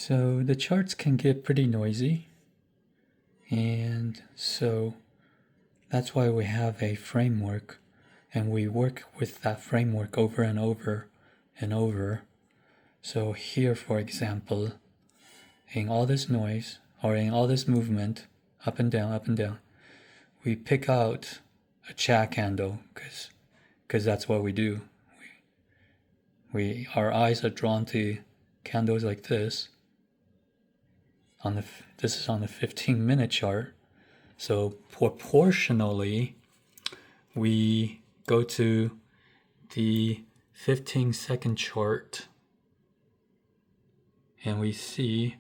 So the charts can get pretty noisy, and so that's why we have a framework, and we work with that framework over and over and over. So here, for example, in all this noise, or in all this movement, up and down, we pick out a chat candle, because that's what we do. Our eyes are drawn to candles like this. This is on the 15-minute chart. So proportionally, we go to the 15-second chart, and we see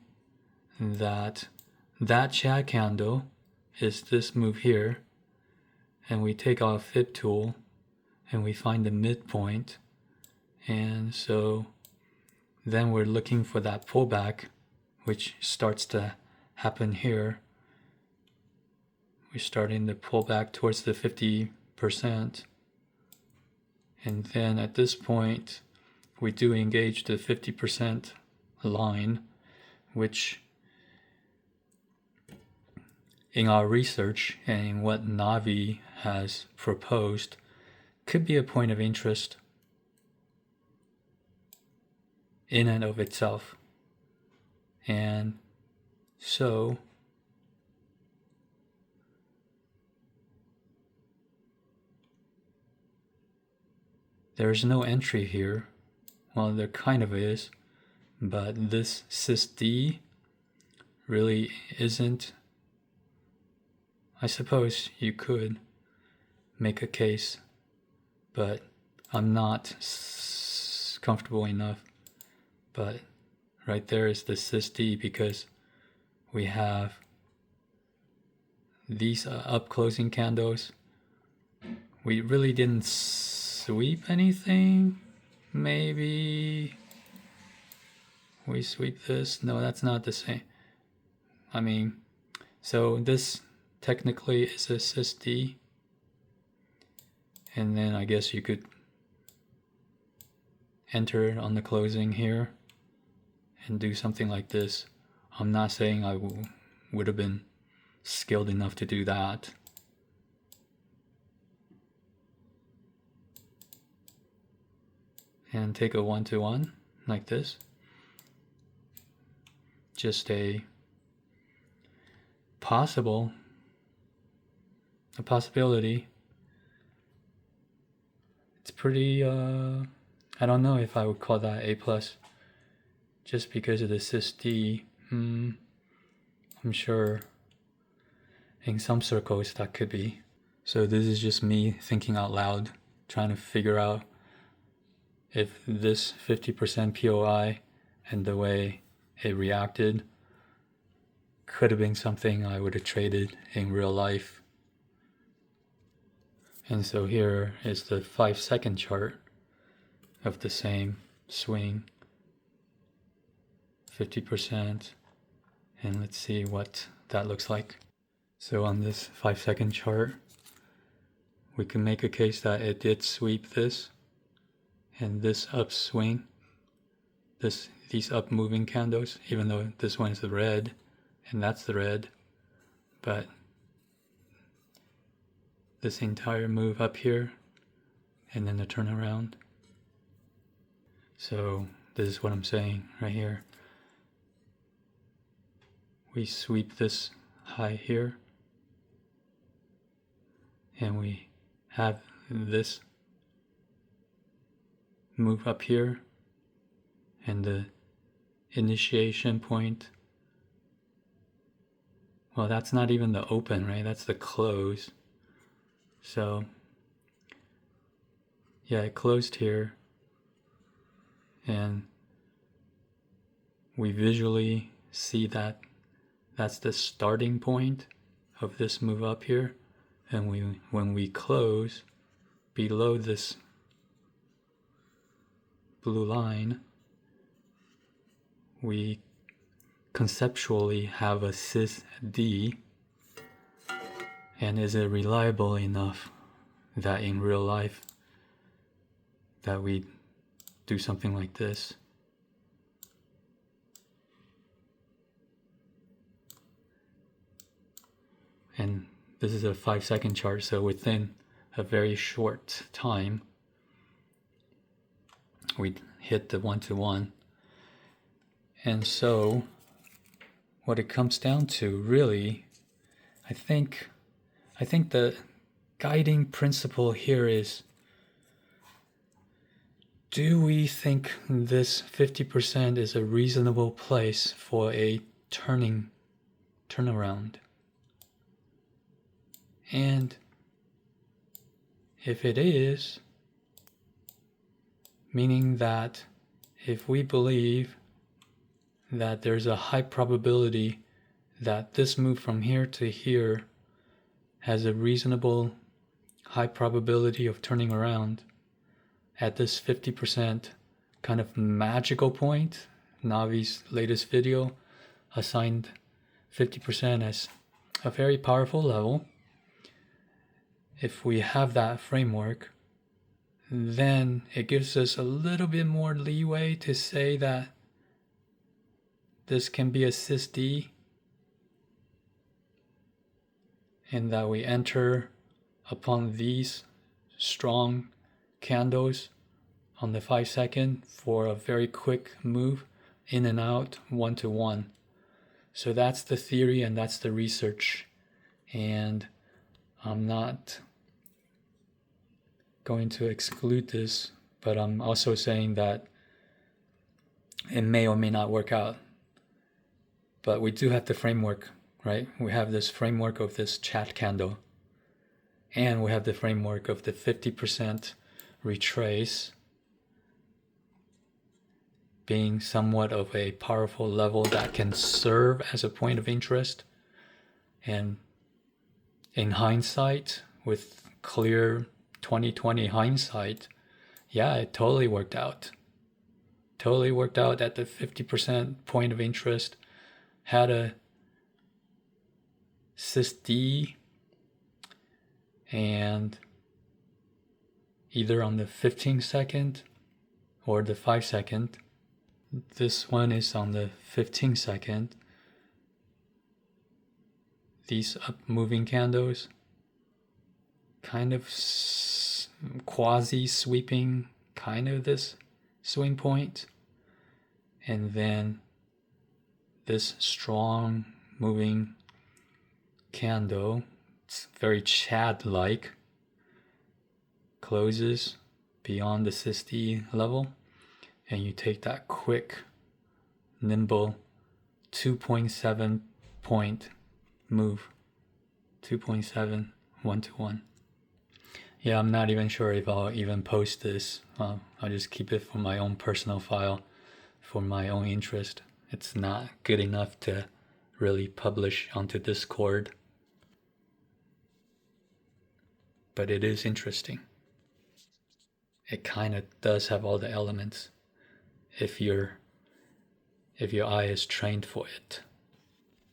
that chat candle is this move here, and we take our fib tool and we find the midpoint, and so then we're looking for that pullback, which starts to happen here. We're starting to pull back towards the 50%, and then at this point we do engage the 50% line, which in our research and in what Navi has proposed could be a point of interest in and of itself. And so there's no entry here. Well, there kind of is, but this CISD really isn't. I suppose you could make a case, but I'm not comfortable enough. But right there is the CISD, because we have these up closing candles. We really didn't sweep anything. Maybe we sweep this. No, that's not the same. I mean, so this technically is a CISD, and then I guess you could enter it on the closing here and do something like this. I'm not saying I would have been skilled enough to do that. And take a 1-to-1 like this. Just a possibility. It's pretty, I don't know if I would call that A+, just because of the CISD. I'm sure in some circles that could be. So this is just me thinking out loud, trying to figure out if this 50% POI and the way it reacted could have been something I would have traded in real life. And so here is the 5-second chart of the same swing, 50%, and let's see what that looks like. So on this 5-second chart, we can make a case that it did sweep this and this upswing, these up moving candles, even though this one's the red and that's the red, but this entire move up here and then the turnaround. So this is what I'm saying right here. We sweep this high here, and we have this move up here, and the initiation point, well, that's not even the open, right? That's the close. So yeah, it closed here, and we visually see that that's the starting point of this move up here, and when we close below this blue line, we conceptually have a CISD. And is it reliable enough that in real life that we do something like this? And this is a 5-second chart, so within a very short time, we hit the 1-to-1. And so what it comes down to, really, I think the guiding principle here is, do we think this 50% is a reasonable place for a turnaround? And if it is, meaning that if we believe that there's a high probability that this move from here to here has a reasonable high probability of turning around at this 50% kind of magical point, Navi's latest video assigned 50% as a very powerful level. If we have that framework, then it gives us a little bit more leeway to say that this can be a CISD, and that we enter upon these strong candles on the 5-second for a very quick move in and out 1-to-1. So that's the theory and that's the research. And I'm not going to exclude this, but I'm also saying that it may or may not work out. But we do have the framework, right? We have this framework of this chat candle, and we have the framework of the 50% retrace being somewhat of a powerful level that can serve as a point of interest. And in hindsight, with clear 2020 hindsight, yeah, it totally worked out. Totally worked out at the 50% point of interest. Had a CISD, and either on the 15-second or the 5-second. This one is on the 15-second. These up moving candles, kind of quasi sweeping, kind of this swing point, and then this strong moving candle, it's very Chad-like, closes beyond the CISD level, and you take that quick, nimble 2.7 point move, 2.7, 1-to-1. Yeah, I'm not even sure if I'll even post this. I'll just keep it for my own personal file, for my own interest. It's not good enough to really publish onto Discord. But it is interesting. It kind of does have all the elements if your eye is trained for it.